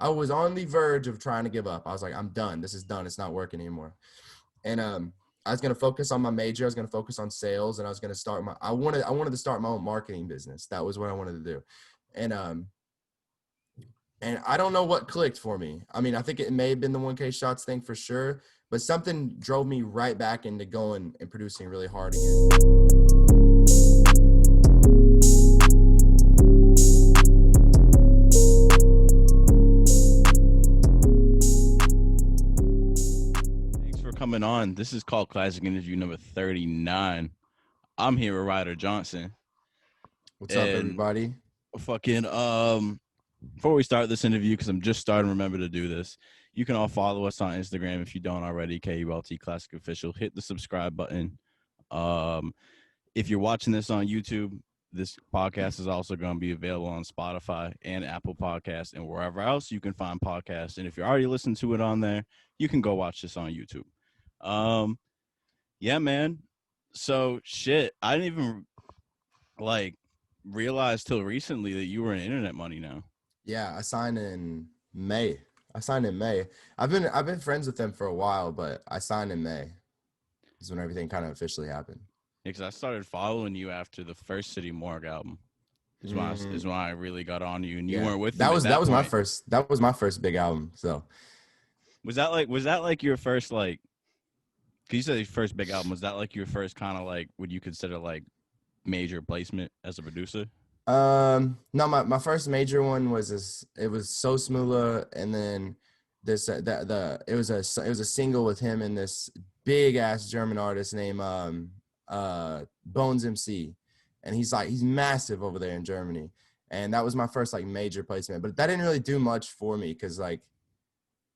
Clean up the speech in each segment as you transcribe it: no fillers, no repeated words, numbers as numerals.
I was on the verge of trying to give up. I was like, I'm done. This is done. It's not working anymore. And I was gonna focus on my major. I was gonna focus on sales, and I was gonna start I wanted to start my own marketing business. That was what I wanted to do. And I don't know what clicked for me. I mean, I think it may have been the 1K shots thing for sure, but something drove me right back into going and producing really hard again. Thanks for coming on. This is called Classic Interview number 39. I'm here with Ryder Johnson. What's up, everybody? Fucking before we start this interview, because I'm just starting to remember to do this, you can all follow us on Instagram if you don't already, KULT Classic Official. Hit the subscribe button. If you're watching this on YouTube, this podcast is also going to be available on Spotify and Apple Podcasts and wherever else you can find podcasts. And if you're already listening to it on there, you can go watch this on YouTube. Yeah, man. So shit, I didn't even realize till recently that you were in Internet Money now. Yeah, I signed in May. I've been friends with them for a while, but I signed in May. Is when everything kind of officially happened. Yeah, because I started following you after the first City Morgue album. Is when I really got on you, and you weren't with me. That was my first big album. So was that like your first like? Cause you said your first big album. Was that like your first kind of like? Would you consider like major placement as a producer? No, my first major one was it was So Smoola, and then this it was a single with him and this big ass German artist named Bones MC, and he's massive over there in Germany, and that was my first like major placement. But that didn't really do much for me because like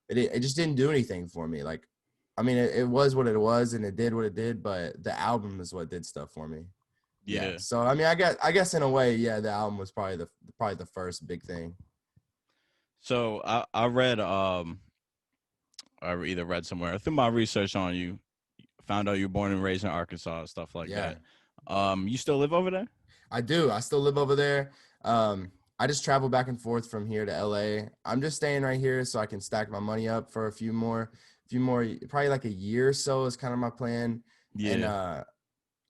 it just didn't do anything for me. Like, I mean, it was what it was, and it did what it did, but the album is what did stuff for me. Yeah. So I mean, I guess in a way, yeah, the album was probably the first big thing. So I read I either read somewhere through my research on you, found out you were born and raised in Arkansas and stuff like that. You still live over there? I do. I still live over there. I just travel back and forth from here to LA. I'm just staying right here so I can stack my money up for a few more, probably like a year or so is kind of my plan. Yeah. And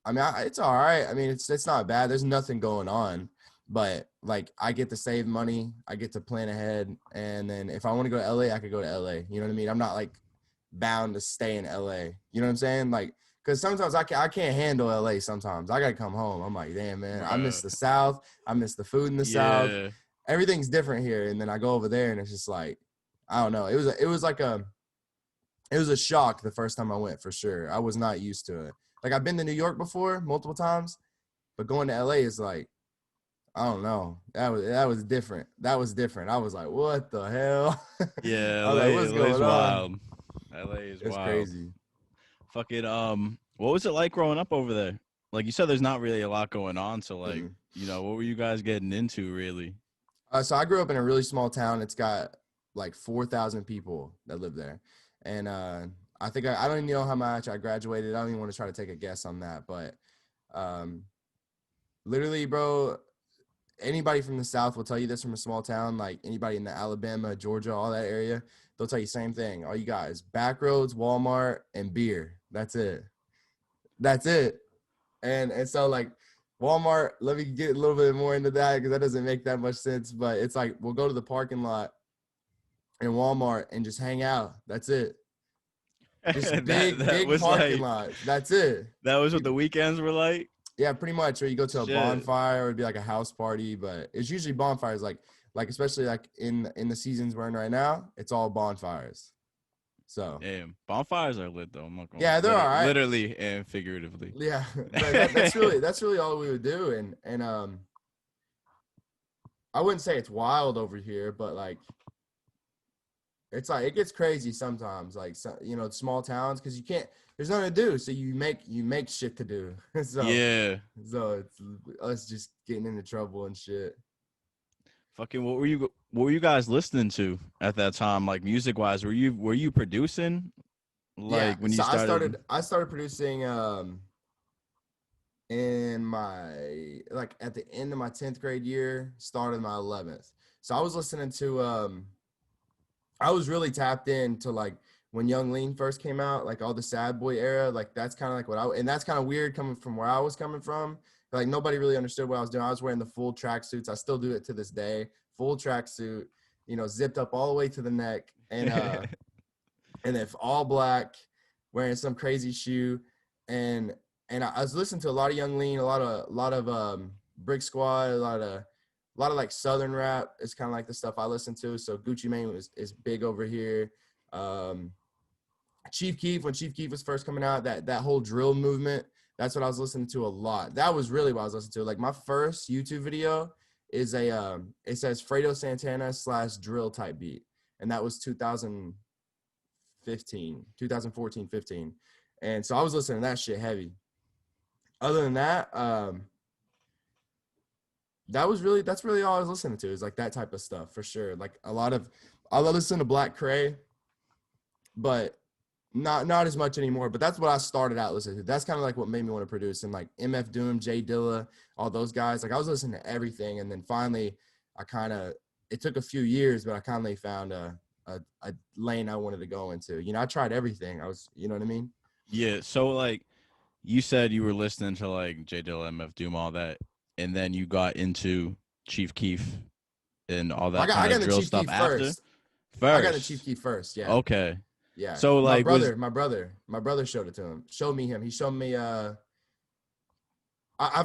I mean, it's all right. I mean, it's not bad. There's nothing going on, but like I get to save money. I get to plan ahead. And then if I want to go to LA, I could go to LA. You know what I mean? I'm not like bound to stay in LA. You know what I'm saying? Like, cause sometimes I can't handle LA sometimes. I gotta come home. I'm like, damn, man, I miss the South. I miss the food in the South. Everything's different here. And then I go over there and it's just like, I don't know. It was a shock the first time I went, for sure. I was not used to it. Like, I've been to New York before multiple times, but going to LA is like, I don't know. That was different. That was different. I was like, what the hell? Yeah, LA, like, what's LA's going wild. on? LA is it's wild. Crazy. Fucking what was it like growing up over there? Like you said, there's not really a lot going on. So like, you know, what were you guys getting into really? So I grew up in a really small town. It's got like 4,000 people that live there, and I think I don't even know how much I graduated. I don't even want to try to take a guess on that, but literally, bro, anybody from the South will tell you this from a small town. Like anybody in the Alabama, Georgia, all that area, they'll tell you same thing. All you guys, back roads, Walmart, and beer. That's it. And so like Walmart, let me get a little bit more into that because that doesn't make that much sense. But it's like we'll go to the parking lot in Walmart and just hang out. That's it. Just big parking lot. That's it. That was what the weekends were like? Yeah, pretty much. Or you go to a bonfire, or it'd be like a house party, but it's usually bonfires. Like especially like in the seasons we're in right now, it's all bonfires. So damn, bonfires are lit though. I'm not gonna they're all right, literally and figuratively. Yeah, that's really all we would do, and I wouldn't say it's wild over here, but like it's like it gets crazy sometimes. Like small towns because you can't. There's nothing to do, so you make shit to do. So it's us just getting into trouble and shit. Fucking what were you guys listening to at that time? Like music wise, were you producing? Like when you started? I started producing in my at the end of my 10th grade year, started my 11th. So I was listening to I was really tapped into like when Young Lean first came out, like all the sad boy era, like that's kind of like and that's kind of weird coming from where I was coming from. Like nobody really understood what I was doing. I was wearing the full tracksuits. I still do it to this day. Full tracksuit, zipped up all the way to the neck, and if all black, wearing some crazy shoe, and I was listening to a lot of Young Lean, a lot of Brick Squad, a lot of like Southern rap is kind of like the stuff I listen to. So Gucci Mane is big over here. Chief Keef, when Chief Keef was first coming out, that whole drill movement, that's what I was listening to a lot. That was really what I was listening to. Like my first YouTube video is it says Fredo Santana / drill type beat, and that was 2014, 15. And so I was listening to that shit heavy. Other than that, that's really all I was listening to, is like that type of stuff for sure. Like I listen to Black Cray, but not as much anymore. But that's what I started out listening to. That's kind of like what made me want to produce. And like MF Doom, Jay Dilla, all those guys. Like I was listening to everything, and then finally, it took a few years, but I finally found a lane I wanted to go into. I tried everything. You know what I mean? Yeah. So like you said you were listening to like J Dilla, MF Doom, all that, and then you got into Chief Keef and all that I kind got of the drill Chief stuff Keef after. first. I got the Chief First. Keef first. Yeah. Okay. Yeah. So like my brother showed it to him. Showed me him. He showed me I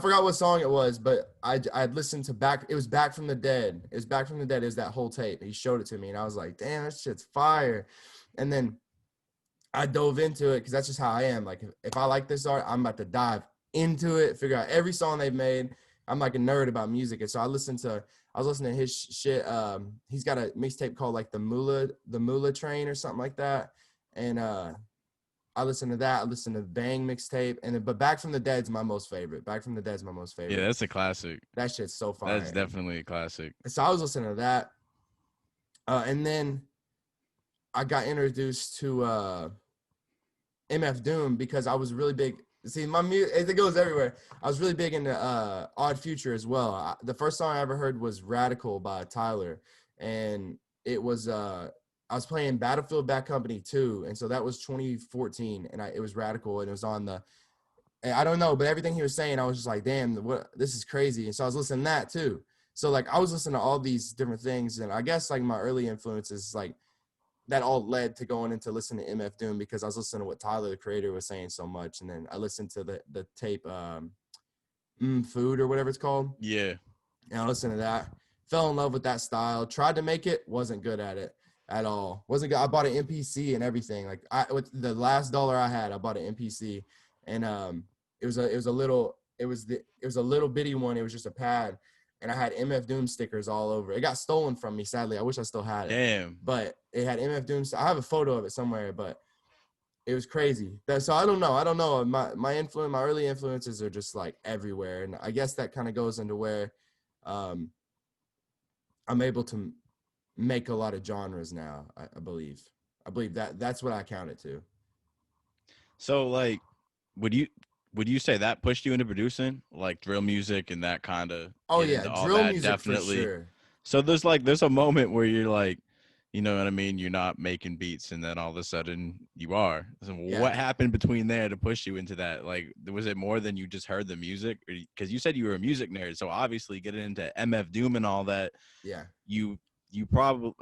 forgot what song it was, but I'd listened to it was Back from the Dead. It was Back from the Dead. It was that whole tape. He showed it to me, and I was like, damn, that shit's fire. And then I dove into it because that's just how I am. Like if I like this art, I'm about to dive into it, figure out every song they've made. I'm like a nerd about music. And so I was listening to his shit. He's got a mixtape called like the Moolah Train or something like that. And I listened to that. I listened to Bang mixtape, but Back from the Dead's my most favorite. Back from the Dead's my most favorite. Yeah, that's a classic. That shit's so fire. That's definitely a classic. So I was listening to that, and then I got introduced to MF Doom because I was really big. See, my music, it goes everywhere. I was really big into Odd Future as well. The first song I ever heard was Radical by Tyler, and it was I was playing Battlefield Bad Company 2, and so that was 2014, and it was Radical, and it was on I don't know, but everything he was saying, I was just like, damn, this is crazy. And so I was listening to that too. So like I was listening to all these different things, and I guess like my early influences, like that all led to going into listening to MF Doom because I was listening to what Tyler, the creator, was saying so much. And then I listened to the tape, Food or whatever it's called. Yeah. And I listened to that, fell in love with that style, tried to make it, wasn't good at it at all. Wasn't good. I bought an MPC and everything. Like with the last dollar I had, I bought an MPC, and it was a little bitty one. It was just a pad, and I had MF Doom stickers all over. It got stolen from me, sadly. I wish I still had it. Damn. But it had MF Doom. I have a photo of it somewhere, but it was crazy. So I don't know. My early influences are just like everywhere, and I guess that kind of goes into where I'm able to make a lot of genres now. I believe that's what I count it to. So like, would you say that pushed you into producing, like drill music and that kind of? Oh yeah, drill music definitely. For sure. So there's a moment where you're like, you know what I mean? You're not making beats, and then all of a sudden you are. So Yeah. What happened between there to push you into that? Like, was it more than you just heard the music? Because you said you were a music nerd, so obviously getting into MF Doom and all that. Yeah. You probably,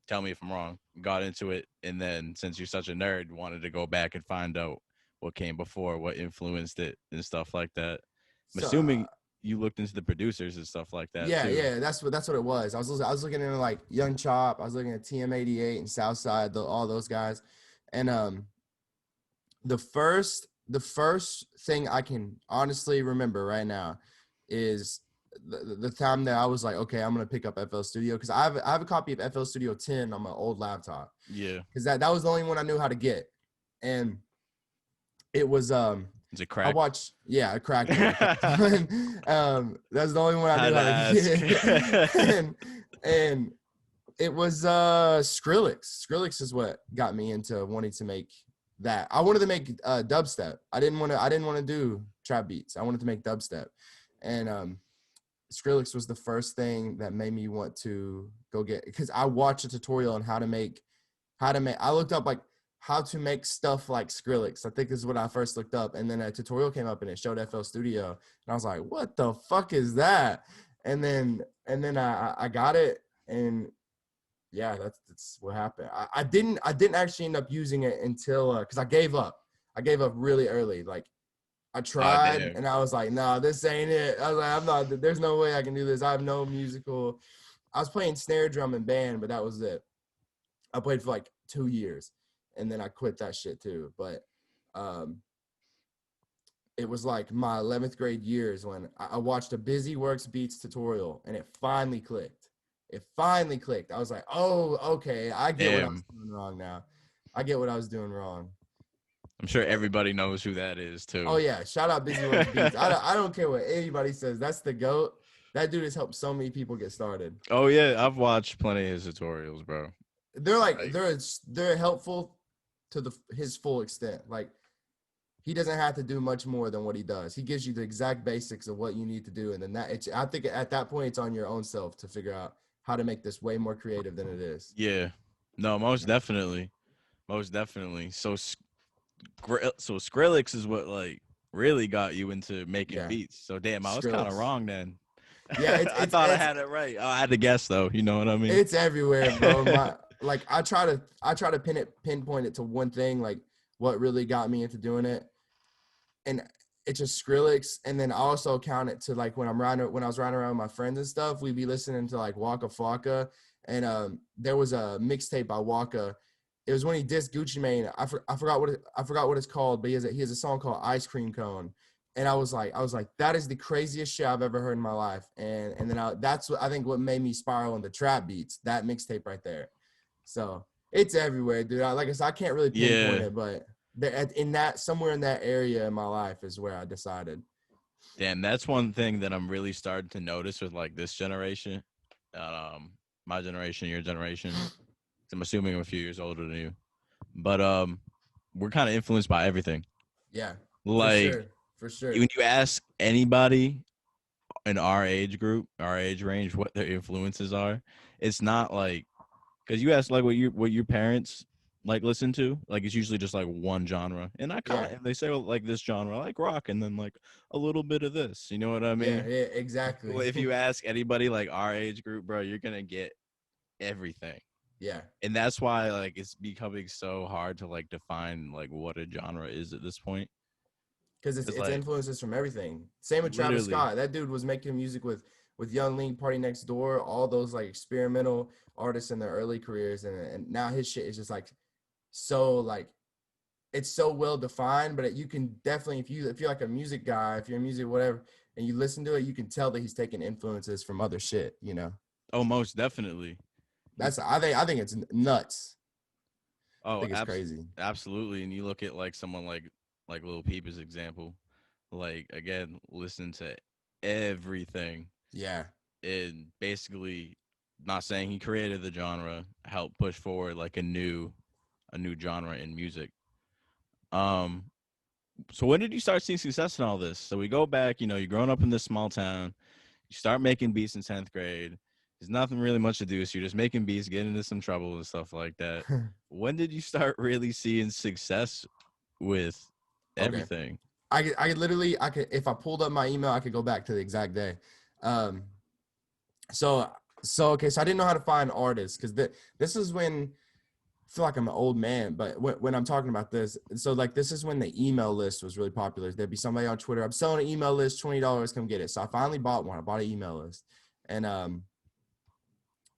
tell me if I'm wrong, got into it, and then since you're such a nerd, wanted to go back and find out what came before, what influenced it, and stuff like that. I'm assuming you looked into the producers and stuff like that. Yeah, too. yeah, that's what it was. I was looking into like Young Chop. I was looking at TM88 and Southside, all those guys, and the first thing I can honestly remember right now is the time that I was like, okay, I'm gonna pick up FL Studio because I have a copy of FL Studio 10 on my old laptop. Yeah, because that was the only one I knew how to get, and it was Is it cracked? I watched, yeah, I cracked it. That's the only one I knew how to get. and it was Skrillex. Skrillex is what got me into wanting to make that. I wanted to make dubstep. I didn't want to do trap beats. I wanted to make dubstep, and Skrillex was the first thing that made me want to go get, because I watched a tutorial on how to make, I looked up like how to make stuff like Skrillex. I think this is what I first looked up. And then a tutorial came up and it showed FL Studio. And I was like, what the fuck is that? And then I got it, and yeah, that's what happened. I didn't actually end up using it until because I gave up. I gave up really early. Like I Oh, tried damn. and I was like, nah, this ain't it. I was like, I'm not, there's no way I can do this. I have no musical. I was playing snare drum in band, but that was it. I played for like 2 years and then I quit that shit too. But it was like my 11th grade years when I watched a Busy Works Beats tutorial and it finally clicked. It finally clicked. I was like, oh, okay, I get what I was Damn. doing wrong now. I get what I was doing wrong. I'm sure But, everybody knows who that is too. oh yeah, shout out Busy Works Beats. I don't care what anybody says. That's the GOAT. That dude has helped so many people get started. Oh yeah, I've watched plenty of his tutorials, bro. They're like Like, they're helpful to his full extent. Like he doesn't have to do much more than what he does. He gives you the exact basics of what you need to do, and then I think at that point it's on your own self to figure out how to make this way more creative than it is. yeah, no, most definitely, most definitely. So Skrillex is what like really got you into making Yeah, beats. So damn, I was kind of Skrillex. wrong then. Yeah, I thought I had it right. I had to guess though. You know what I mean? it's everywhere, bro. Like I try to pinpoint it to one thing, like what really got me into doing it, and it's just Skrillex. And then I also count it to like when I was riding around with my friends and stuff, we'd be listening to like Waka Flocka, and there was a mixtape by Waka. It was when he dissed Gucci Mane. I forgot what it's called, but he has a song called Ice Cream Cone. And I was like, that is the craziest shit I've ever heard in my life. And then that's what I think what made me spiral into trap beats, that mixtape right there. So it's everywhere, dude. Like I said, I can't really pinpoint Yeah. it, but somewhere in that area in my life is where I decided. Damn, that's one thing that I'm really starting to notice with like this generation, my generation, your generation. I'm assuming I'm a few years older than you, but we're kind of influenced by everything. Yeah, Like for sure. when you ask anybody in our age group, our age range, what their influences are, it's not like because you ask like what your parents like listen to, like it's usually just like one genre, and I kind Yeah, of they say well, like this genre, I like rock, and then like a little bit of this. You know what I yeah, mean? yeah, Well, exactly. if you ask anybody like our age group, bro, you're gonna get everything. Yeah, And that's why like it's becoming so hard to like define like what a genre is at this point. because It's it's like influences from everything. Same with Travis literally, Scott. That dude was making music with Young Lean, Party Next Door, all those like experimental artists in their early careers, and now his shit is just like so like it's so well defined. But you can definitely if you're like a music guy, if you're a music whatever, and you listen to it, you can tell that he's taking influences from other shit. You know, oh, most definitely. that's I think it's nuts. I Oh, think it's crazy. absolutely. And you look at like someone like Lil Peep's example, like again, listen to everything Yeah, and basically not saying he created the genre, helped push forward like a new genre in music. Um so when did you start seeing success in all this? So we go back, you know, you're growing up in this small town, you start making beats in 10th grade. There's nothing really much to do, so you're just making beats, getting into some trouble and stuff like that. When did you start really seeing success with okay. everything? I literally I could if I pulled up my email, I could go back to the exact day. Um, so okay, so I didn't know how to find artists because this is when I feel like I'm an old man, but when I'm talking about this, so like this is when the email list was really popular. There'd be somebody on Twitter, I'm selling an email list, $20, come get it. So I finally bought one. I bought an email list, and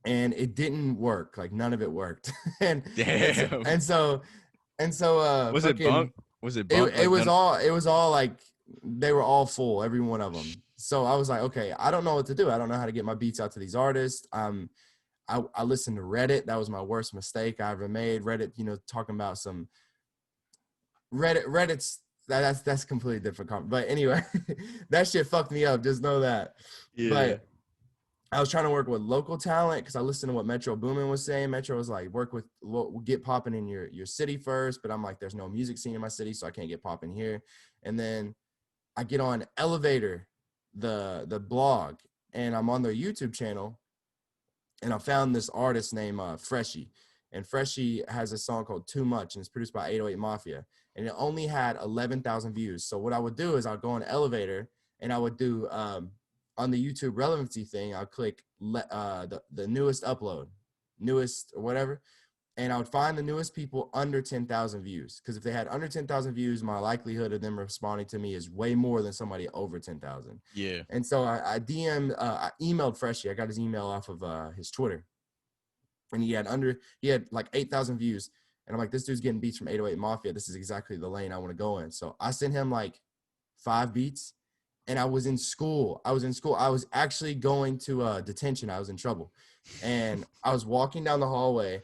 it didn't work. Like none of it worked, and so Damn. and so and so Was it fucking bunk? Was it it bunk? Like none. it was all like they were all full, every one of them. So I was like, okay, I don't know what to do. I don't know how to get my beats out to these artists. I listened to Reddit. That was my worst mistake I ever made. Reddit, you know, talking about some Reddit's that's completely different. But anyway, that shit fucked me up. Just know that. Yeah. But I was trying to work with local talent because I listened to what Metro Boomin was saying. Metro was like, get popping in your city first. But I'm like, there's no music scene in my city, so I can't get popping here. And then I get on Elevator, the blog, and I'm on their YouTube channel, and I found this artist named Freshie. And Freshie has a song called Too Much, and it's produced by 808 Mafia. And it only had 11,000 views. So what I would do is I'd go on an elevator, and I would do on the YouTube relevancy thing, I'll click the newest upload, newest or whatever. And I would find the newest people under 10,000 views. Because if they had under 10,000 views, my likelihood of them responding to me is way more than somebody over 10,000. Yeah. And so I emailed Freshie. I got his email off of his Twitter. And he had like 8,000 views. And I'm like, this dude's getting beats from 808 Mafia. This is exactly the lane I want to go in. So I sent him like 5 beats. And I was in school. I was actually going to detention. I was in trouble. And I was walking down the hallway.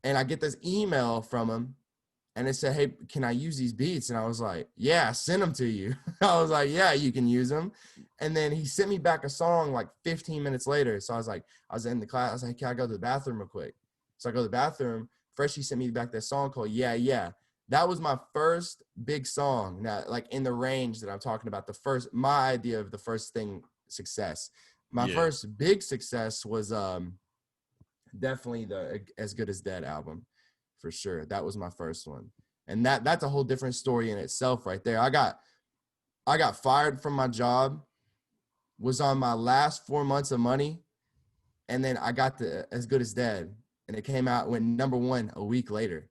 And I get this email from him, and it said, hey, can I use these beats? And I was like, yeah, send them to you. I was like, yeah, you can use them. And then he sent me back a song like 15 minutes later. So I was in the class. I was like, can I go to the bathroom real quick? So I go to the bathroom. Freshie sent me back that song called Yeah, Yeah. That was my first big song. Now, like in the range that I'm talking about, my idea of the first thing, success. My first big success was definitely the As Good as Dead album, for sure. That was my first one, and that's a whole different story in itself right there. I got fired from my job, was on my last 4 months of money, and then I got the As Good as Dead, and it came out, went #1 a week later,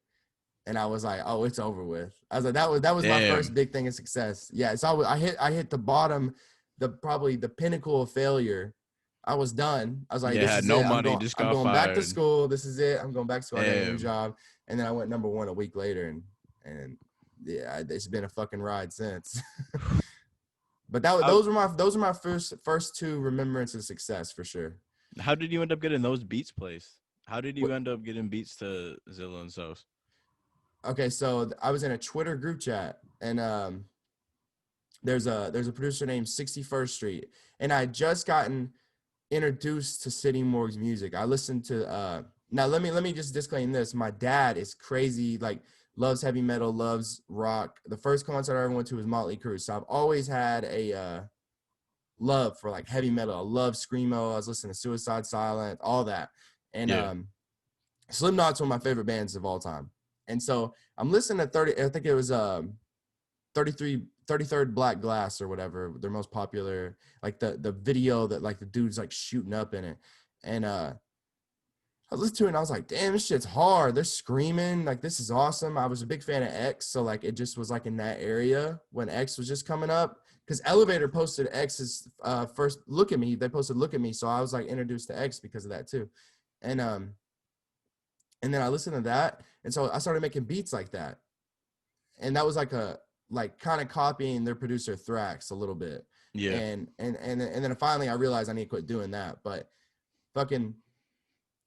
and I was like, oh, it's over with. I was like, that was my first big thing of success. Yeah, so I hit the bottom, probably the pinnacle of failure. I was done. I was like, this had is no it. money, I'm going back to fired. school. This is it. I'm going back to school. I got a new job. And then I went #1 a week later. And yeah, it's been a fucking ride since. But those were my first 2 remembrances of success for sure. How did you end up getting those beats placed? How did you end up getting beats to Zilla and Sos? Okay, so I was in a Twitter group chat, and there's a producer named 61st Street, and I had just gotten introduced to City Morgue's music. I listened to now let me just disclaim this. My dad is crazy, like loves heavy metal, loves rock. The first concert I ever went to was Motley Crue. So I've always had a love for like heavy metal. I love screamo. I was listening to Suicide Silence, all that. And Slipknot's one of my favorite bands of all time. And so I'm listening to I think it was 33rd Black Glass or whatever, their most popular, like the video that like the dude's like shooting up in it. And I listened to it and I was like, damn, this shit's hard. They're screaming, like this is awesome. I was a big fan of X, so like it just was like in that area when X was just coming up, because Elevator posted X's first Look at Me. They posted Look at Me, so I was like introduced to X because of that too. And then I listened to that, and so I started making beats like that. And that was like kind of copying their producer Thrax a little bit. Yeah. And then finally I realized I need to quit doing that. But fucking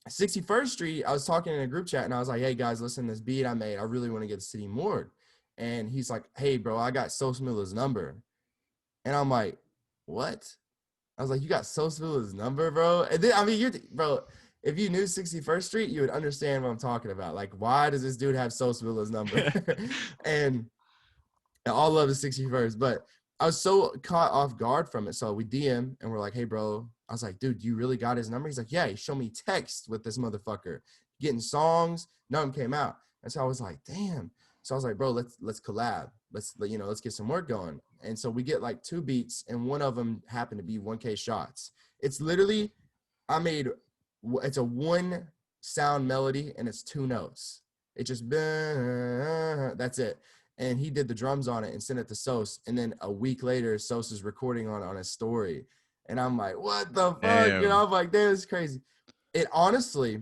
61st Street, I was talking in a group chat and I was like, hey guys, listen to this beat I made. I really want to get to City Morgue. And he's like, hey bro, I got Sos Miller's number. And I'm like, what? I was like, you got Sos Miller's number, bro? And then, I mean, bro, if you knew 61st Street, you would understand what I'm talking about. Like, why does this dude have Sos Miller's number? And all love is 61st, but I was so caught off guard from it. So we DM and we're like, hey, bro. I was like, dude, you really got his number? He's like, yeah, he showed me text with this motherfucker. Getting songs, none of them came out. And so I was like, damn. So I was like, bro, let's collab. Let's get some work going. And so we get like 2 beats, and one of them happened to be 1K Shots. It's literally, it's a 1 sound melody and it's 2 notes. It just, that's it. And he did the drums on it and sent it to Sos. And then a week later, Sos is recording on his story. And I'm like, what the fuck? Damn. You know, I'm like, damn, this is crazy. It honestly,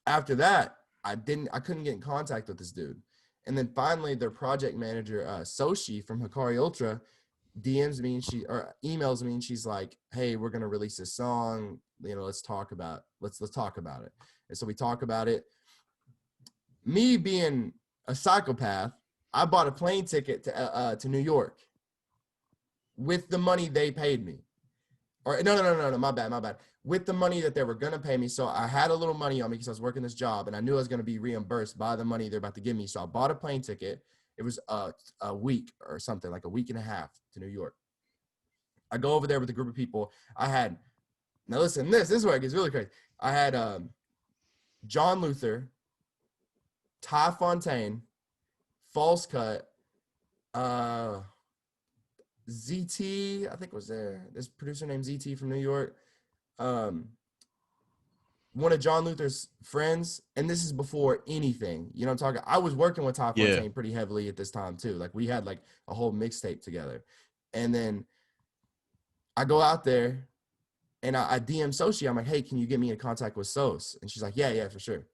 after that, I couldn't get in contact with this dude. And then finally their project manager, Soshi from Hikari Ultra, DMs me or emails me, and she's like, hey, we're going to release this song. You know, let's talk about it. And so we talk about it. Me being a psychopath, I bought a plane ticket to New York with the money they paid me. Or no, my bad. With the money that they were going to pay me. So I had a little money on me because I was working this job, and I knew I was going to be reimbursed by the money they're about to give me. So I bought a plane ticket. It was a week or something, like a week and a half to New York. I go over there with a group of people. Now listen, this is where it gets really crazy. I had John Luther, Ty Fontaine, False Cut, ZT, I think was there. This producer named ZT from New York. One of John Luther's friends, and this is before anything. You know what I'm talking? I was working with Ty Fontaine pretty heavily at this time too. Like we had like a whole mixtape together. And then I go out there and I DM Sochi. I'm like, hey, can you get me in contact with Sos? And she's like, yeah, for sure.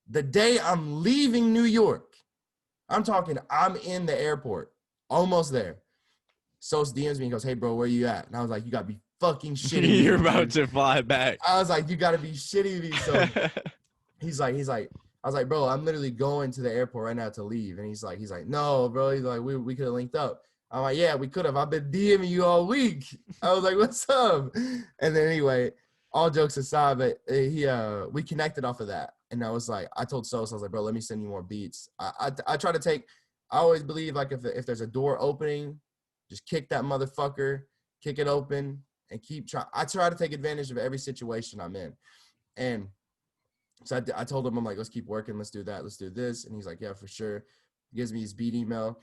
The day I'm leaving New York, I'm in the airport, almost there. Sos DMs me and goes, hey, bro, where you at? And I was like, you got to be fucking shitting me. You're about to fly back. I was like, you got to be shitting me. So he's like, I was like, bro, I'm literally going to the airport right now to leave. And he's like, no, bro. He's like, we could have linked up. I'm like, yeah, we could have. I've been DMing you all week. I was like, what's up? And then anyway, all jokes aside, but we connected off of that. And I was like, I told Sos, I was like, bro, let me send you more beats. I try to take, I always believe like if there's a door opening, just kick that motherfucker, kick it open, and keep trying. I try to take advantage of every situation I'm in. And so I told him, I'm like, let's keep working. Let's do that. Let's do this. And he's like, yeah, for sure. He gives me his beat email.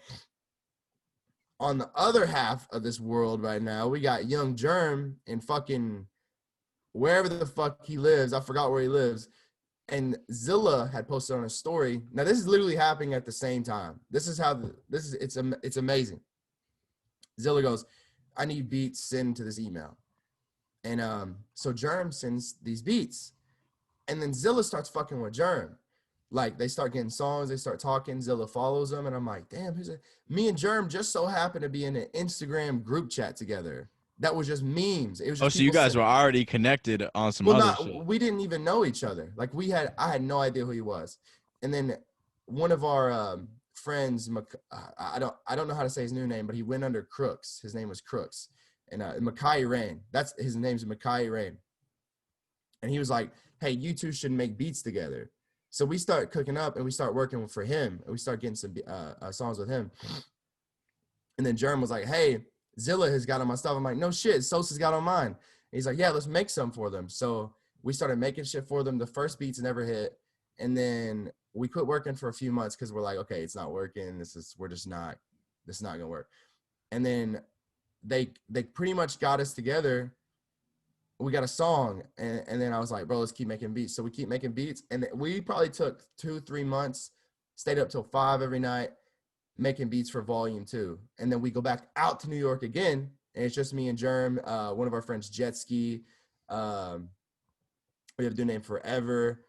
On the other half of this world right now, we got Young Germ in fucking wherever the fuck he lives. I forgot where he lives. And Zilla had posted on a story. Now, this is literally happening at the same time. It's amazing. Zilla goes, I need beats, send to this email. And so Germ sends these beats. And then Zilla starts fucking with Germ. Like, they start getting songs, they start talking, Zilla follows them, and I'm like, damn, me and Germ just so happened to be in an Instagram group chat together. That was just memes. It was just so you guys were already connected on some other shit. We didn't even know each other. Like, I had no idea who he was. And then one of our friends, I don't know how to say his new name, but he went under Crooks. His name was Crooks. And Makai Rain. His name's Makai Rain. And he was like, hey, you two should make beats together. So we start cooking up and we start working for him. And we start getting some songs with him. And then Germ was like, hey, Zilla has got on my stuff. I'm like, no shit, Sosa's got on mine. And he's like, yeah, let's make some for them. So we started making shit for them. The first beats never hit. And then we quit working for a few months because we're like, okay, it's not working. This is not gonna work. And then they pretty much got us together. We got a song, and then I was like, bro, let's keep making beats. So we keep making beats, and we probably took 2-3 months, stayed up till 5 every night, making beats for volume 2. And then we go back out to New York again, and it's just me and Germ, one of our friends, Jet Ski. We have a dude named Forever.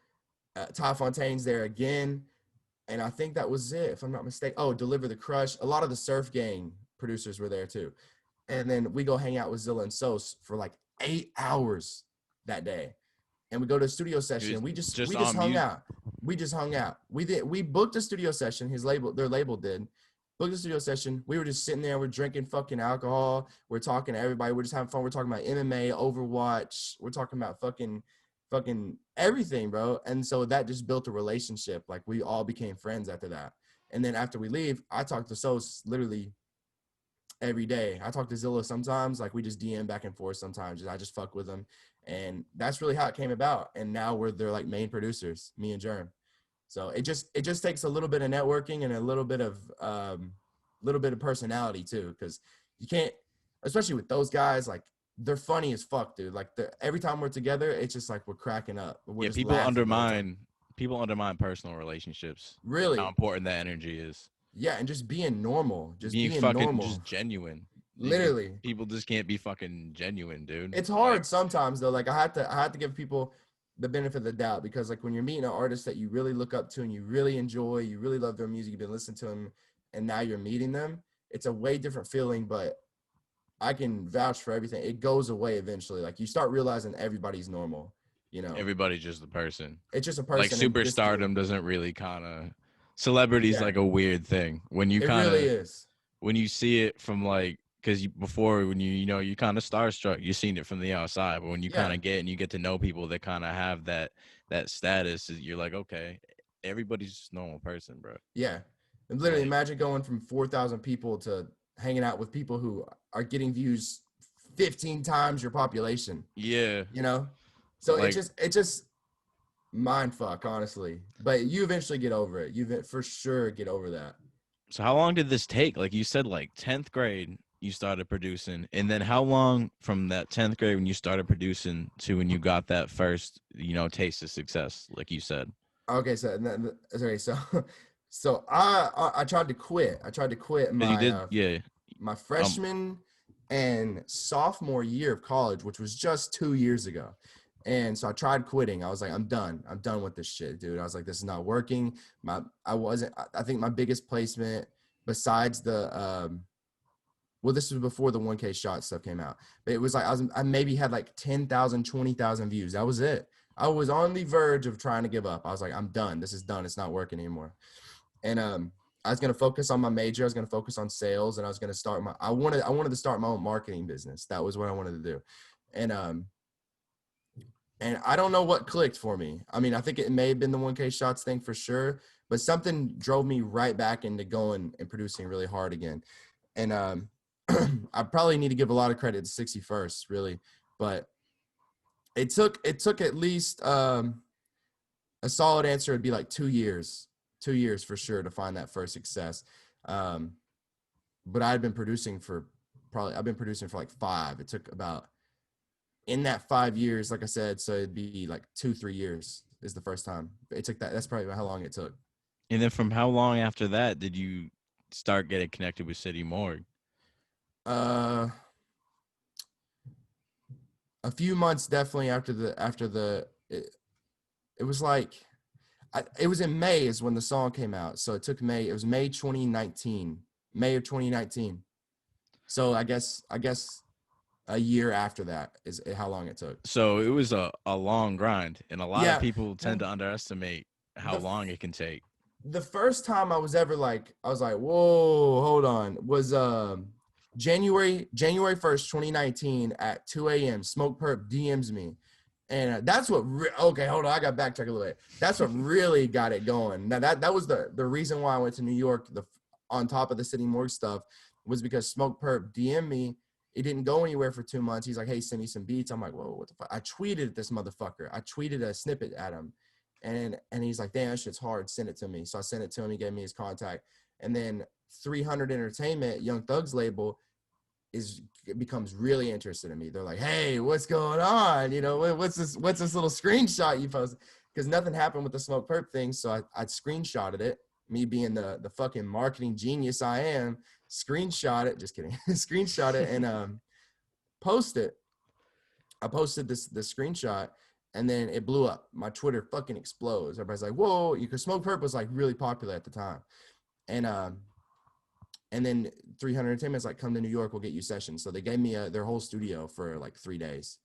Ty Fontaine's there again. And I think that was it, if I'm not mistaken. Oh, Deliver the Crush. A lot of the Surf Gang producers were there too. And then we go hang out with Zilla and Sos for like 8 hours that day. And we go to a studio session. We just hung out. We just hung out. We booked a studio session. Their label did. Booked a studio session. We were just sitting there. We're drinking fucking alcohol. We're talking to everybody. We're just having fun. We're talking about MMA, Overwatch. We're talking about fucking everything, bro. And so that just built a relationship. Like, we all became friends after that. And then after we leave, I talk to Sos literally every day. I talk to Zilla sometimes. Like, we just DM back and forth sometimes. I just fuck with them. And that's really how it came about. And now they're like main producers, me and Germ. So it just takes a little bit of networking and a little bit of personality too. Cause you can't, especially with those guys, like, they're funny as fuck, dude. Like, every time we're together, it's just like we're cracking up. We're just people undermine personal relationships. Really, how important that energy is. Yeah, and just being normal, being fucking normal. Just genuine. Literally, people just can't be fucking genuine, dude. It's hard sometimes though. Like, I had to give people the benefit of the doubt, because like when you're meeting an artist that you really look up to and you really enjoy, you really love their music, you've been listening to them, and now you're meeting them, it's a way different feeling. But I can vouch for everything. It goes away eventually. Like, you start realizing everybody's normal, you know. Everybody's just a person. It's just a person. Like, superstardom doesn't really kind of, celebrity's like a weird thing. When you kind of, it really is. When you see it from like, because before, when you kind of starstruck, you've seen it from the outside. But when you kind of get to know people that kind of have that status, you're like, okay, everybody's just a normal person, bro. Yeah. And literally, imagine going from 4,000 people to hanging out with people who are getting views 15 times your population, Yeah. you know? So Like, it just mind fuck, honestly. But you eventually get over it. You for sure get over that. so how long did this take? Like you said, like 10th grade, you started producing. And then how long from that 10th grade when you started producing to when you got that first, taste of success, like you said? Okay, so okay, so so I tried to quit. I tried to quit Because you my did, yeah. my Um, freshman and sophomore year of college, which was just 2 years ago. And so I tried quitting. I was like, I'm done. I'm done with this shit, dude. I was like, this is not working. I think my biggest placement besides the well, this was before the 1K shot stuff came out. But it was like I maybe had like 10,000, 20,000 views. That was it. I was on the verge of trying to give up. I was like, I'm done. This is done. It's not working anymore. And I was going to focus on my major. I was going to focus on sales, and I was going to start I wanted to start my own marketing business. That was what I wanted to do. And I don't know what clicked for me. I mean, I think it may have been the 1K shots thing for sure, but something drove me right back into going and producing really hard again. And I probably need to give a lot of credit to 61st, really, but it took at least a solid answer would be like 2 years for sure to find that first success. But I've been producing for like 5. It took about in that 5 years, like I said, so it'd be like 2-3 years is the first time. It took that. That's probably how long it took. and then from how long after that did you start getting connected with City Morgue? Uh, a few months definitely it was like it was in May is when the song came out. So it took May. It was May 2019, May of 2019. So I guess a year after that is how long it took. So it was a long grind, and a lot of Yeah. people tend to underestimate how The long it can take. the first time I was ever like, I was like, whoa, hold on, was January 1st, 2019 at 2 a.m. Smoke Perp DMs me. And that's what, okay, hold on. I got backtrack a little bit. That's what really got it going. Now that was the reason why I went to New York. On top of the City Morgue stuff was because Smoke Perp DM'd me. It didn't go anywhere for 2 months. He's like, hey, send me some beats. I'm like, whoa, what the fuck? I tweeted at this motherfucker. I tweeted a snippet at him. And he's like, damn, that shit's hard. Send it to me. So I sent it to him. He gave me his contact. And then 300 Entertainment, Young Thug's label, becomes really interested in me. They're like, hey, what's going on? What's this little screenshot you posted? Because nothing happened with the Smoke Perp thing. So I screenshotted it. Me being the fucking marketing genius I am, screenshot it. Just kidding. Screenshot it and post it. I posted this screenshot and then it blew up. My Twitter fucking explodes. Everybody's like, whoa, because Smoke Perp was like really popular at the time. And then 300 Entertainment's like, come to New York, we'll get you sessions. So they gave me their whole studio for like 3 days.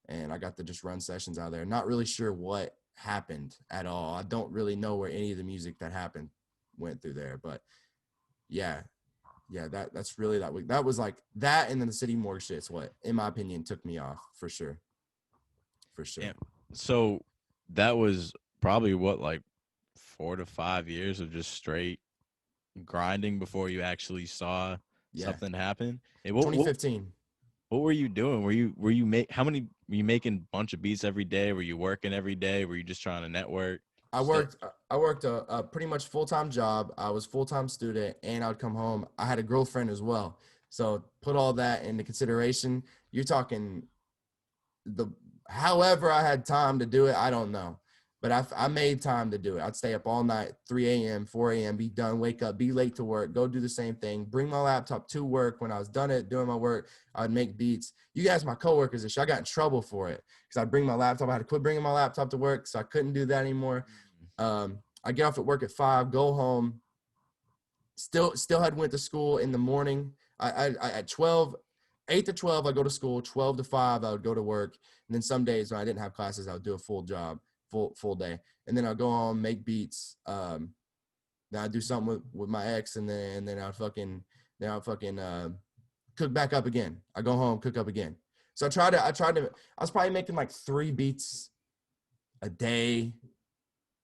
And I got to just run sessions out there. Not really sure what happened at all. I don't really know where any of the music that happened went through there. But yeah, that's really that week. That was like that, and then the City Morgue shit's what, in my opinion, took me off for sure. For sure. Yeah. So that was probably what, like 4 to 5 years of just straight grinding before you actually saw something happen. Hey, 2015. What were you doing? How many were you making? A bunch of beats every day? Were you working every day? Were you just trying to network? I worked a pretty much full-time job. I was full-time student, and I would come home. I had a girlfriend as well. So put all that into consideration. You're talking however I had time to do it, I don't know. But I made time to do it. I'd stay up all night, 3 a.m., 4 a.m., be done, wake up, be late to work, go do the same thing, bring my laptop to work. When I was done doing my work, I would make beats. You guys, my coworkers and shit, I got in trouble for it because I'd bring my laptop. I had to quit bringing my laptop to work, so I couldn't do that anymore. I get off at work at 5, go home. Still had went to school in the morning. I at 12, 8 to 12, I go to school. 12 to 5, I would go to work. And then some days when I didn't have classes, I would do a full job, full day. And then I'd go home, make beats. Then I'd do something with my ex, and then I'd fucking cook back up again. I go home, cook up again. So I was probably making like 3 beats a day.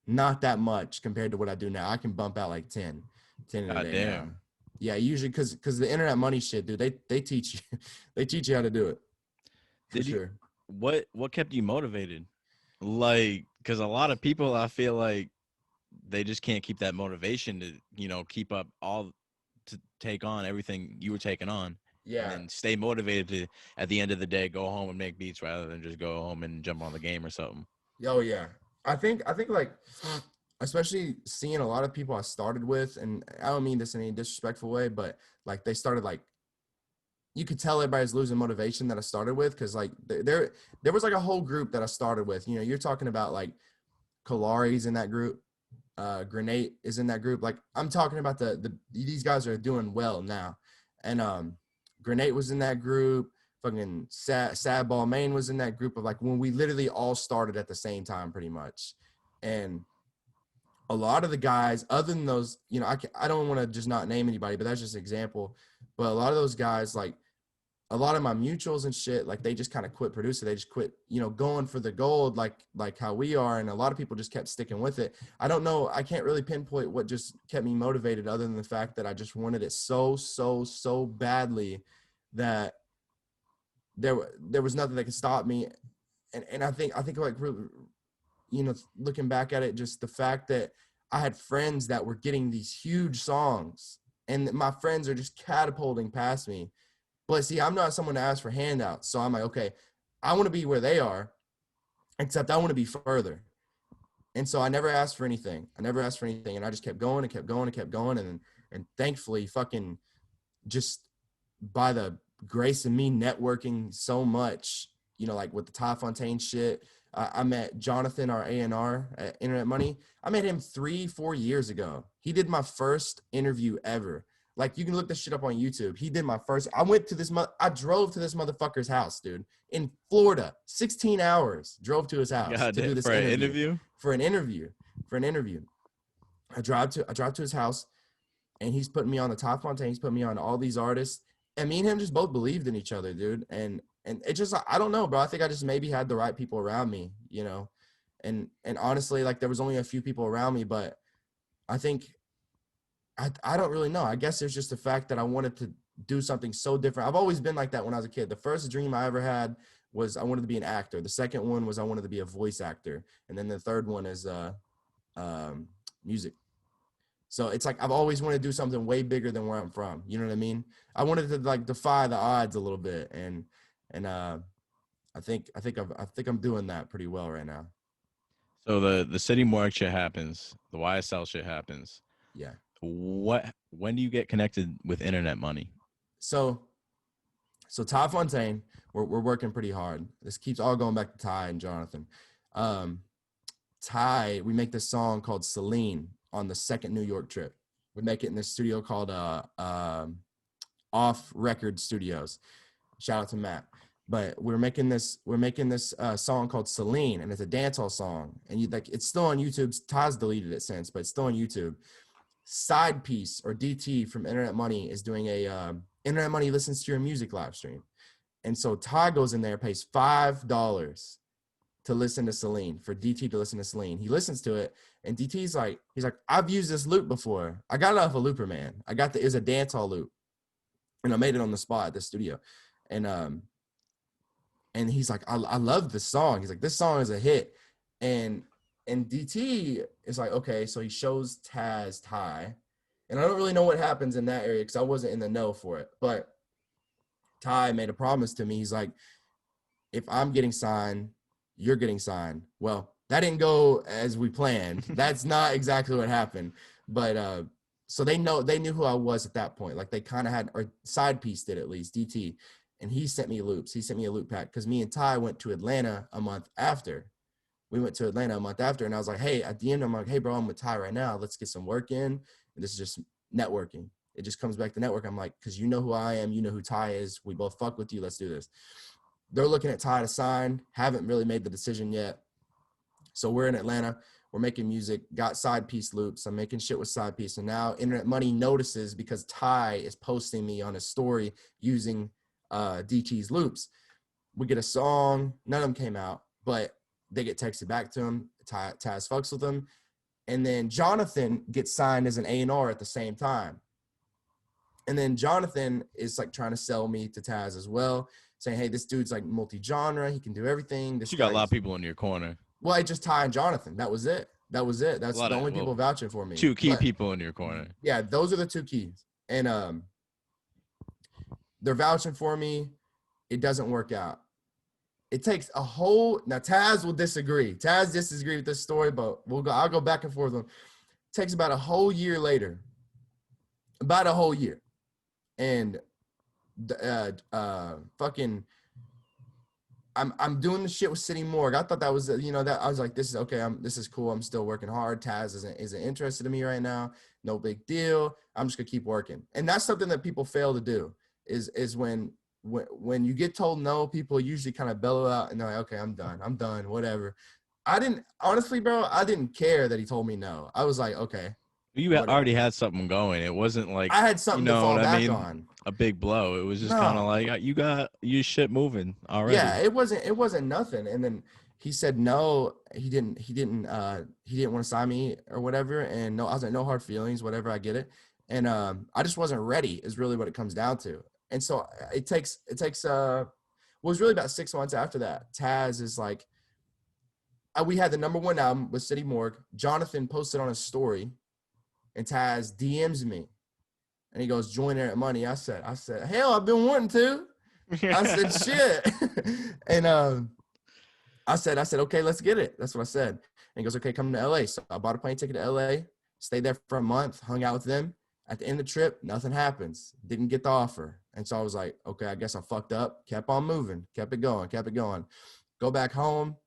Not that much compared to what I do now. I can bump out like 10 in a day now. Yeah, usually because the internet money shit, dude, they teach you they teach you how to do it. for sure. What kept you motivated? Like, because a lot of people, I feel like they just can't keep that motivation to, keep up to take on everything you were taking on, and Yeah. then stay motivated to, at the end of the day, go home and make beats rather than just go home and jump on the game or something. Oh yeah. I think like especially seeing a lot of people I started with, and I don't mean this in any disrespectful way, but like they started like you could tell everybody's losing motivation that I started with because like there was like a whole group that I started with. You know, you're talking about like Kalari's in that group, Grenade is in that group. Like I'm talking about these guys are doing well now, and Grenade was in that group. Fucking Sad Ball Main was in that group of like when we literally all started at the same time, pretty much, and a lot of the guys, other than those, I don't want to just not name anybody, but that's just an example. But a lot of those guys, like a lot of my mutuals and shit, like they just kind of quit producing. They just quit, going for the gold, like how we are. And a lot of people just kept sticking with it. I don't know. I can't really pinpoint what just kept me motivated other than the fact that I just wanted it so badly that there was nothing that could stop me. And I think like really, looking back at it, just the fact that I had friends that were getting these huge songs and my friends are just catapulting past me. But see, I'm not someone to ask for handouts. So I'm like, okay, I want to be where they are, except I want to be further. And so I never asked for anything. And I just kept going and kept going and kept going. And thankfully, fucking just by the grace of me networking so much, like with the Ty Fontaine shit, I met Jonathan, our A&R at Internet Money. I met him 3-4 years ago. He did my first interview ever. Like, you can look this shit up on YouTube. He did my first. I drove to this motherfucker's house, dude, in Florida. 16 hours. Drove to his house to do this for interview. an For an interview. I drive to his house, and he's putting me on the Ty Fontaine. He's putting me on all these artists. And me and him just both believed in each other, dude. And it just, I don't know, bro. I think I just maybe had the right people around me, And honestly, like there was only a few people around me, but I think I don't really know. I guess there's just the fact that I wanted to do something so different. I've always been like that when I was a kid. The first dream I ever had was I wanted to be an actor. The second one was I wanted to be a voice actor. And then the third one is music. So it's like I've always wanted to do something way bigger than where I'm from. You know what I mean? I wanted to like defy the odds a little bit, and I think I'm doing that pretty well right now. So the City Morgue shit happens, the YSL shit happens. Yeah. When do you get connected with Internet Money? So Ty Fontaine, we're working pretty hard. This keeps all going back to Ty and Jonathan. Ty, we make this song called Celine on the second New York trip. We make it in this studio called Off Record Studios. Shout out to Matt. But we're making this song called Celine, and it's a dancehall song. And it's still on YouTube. Ty's deleted it since, but it's still on YouTube. Side Piece, or DT from Internet Money, is doing a Internet Money listens to your music live stream. And so Ty goes in there, pays $5 to listen to Celine, for DT to listen to Celine. He listens to it, and DT's like, I've used this loop before. I got it off a looper, man. It was a dancehall loop, and I made it on the spot at the studio. And he's like, I love this song. He's like, this song is a hit. And DT is like, okay, so he shows Taz Ty. And I don't really know what happens in that area because I wasn't in the know for it. But Ty made a promise to me. He's like, if I'm getting signed, you're getting signed. Well, that didn't go as we planned. That's not exactly what happened. But so they knew who I was at that point. Like they kind of had, or Side Piece did at least, DT. And he sent me loops. He sent me a loop pack because me and Ty went to Atlanta a month after. We went to Atlanta a month after, and I was like, hey, at the end, I'm like, hey, bro, I'm with Ty right now. Let's get some work in. And this is just networking. It just comes back to network. I'm like, because you know who I am. You know who Ty is. We both fuck with you. Let's do this. They're looking at Ty to sign. Haven't really made the decision yet. So we're in Atlanta. We're making music. Got Side Piece loops. I'm making shit with Side Piece. And now Internet Money notices because Ty is posting me on his story using DT's loops. We get a song. None of them came out, but they get texted back to him. Taz fucks with them. And then Jonathan gets signed as an A&R at the same time. And then Jonathan is like trying to sell me to Taz as well. saying, hey, this dude's like multi-genre. He can do everything. This You got a lot guy's- of people in your corner. Well, I just Ty and Jonathan. That was it. That's the only people vouching for me. 2 key But, people in your corner. yeah, those are the 2 keys. And they're vouching for me. It doesn't work out. It takes a whole, now Taz will disagree. Taz disagree with this story, but I'll go back and forth with him. It takes about a whole year later. About a whole year. And fucking I'm doing the shit with City Morgue. I thought that was, that I was like, this is okay. This is cool. I'm still working hard. Taz isn't interested in me right now. No big deal. I'm just gonna keep working. And that's something that people fail to do is when you get told no, people usually kind of bellow out and they're like, okay, I'm done, whatever. I didn't, honestly, bro, I didn't care that he told me no. I was like, okay. You already had something going. It wasn't like, I had something to fall back on. A big blow. It was just kind of like, you got your shit moving already. Yeah, it wasn't nothing. And then he said no, he didn't want to sign me or whatever. And no, I was like, no hard feelings, whatever, I get it. And I just wasn't ready is really what it comes down to. And so it takes was really about 6 months after that. Taz is like, we had the #1 album with City Morgue. Jonathan posted on his story, and Taz DMs me, and he goes, "Join Air at Money." I said, hell, I've been wanting to. I said, shit, and I said, okay, let's get it. That's what I said. And he goes, okay, come to LA. So I bought a plane ticket to LA, stayed there for a month, hung out with them. At the end of the trip, nothing happens. Didn't get the offer. And so I was like, okay, I guess I fucked up. Kept on moving. Kept it going. Go back home.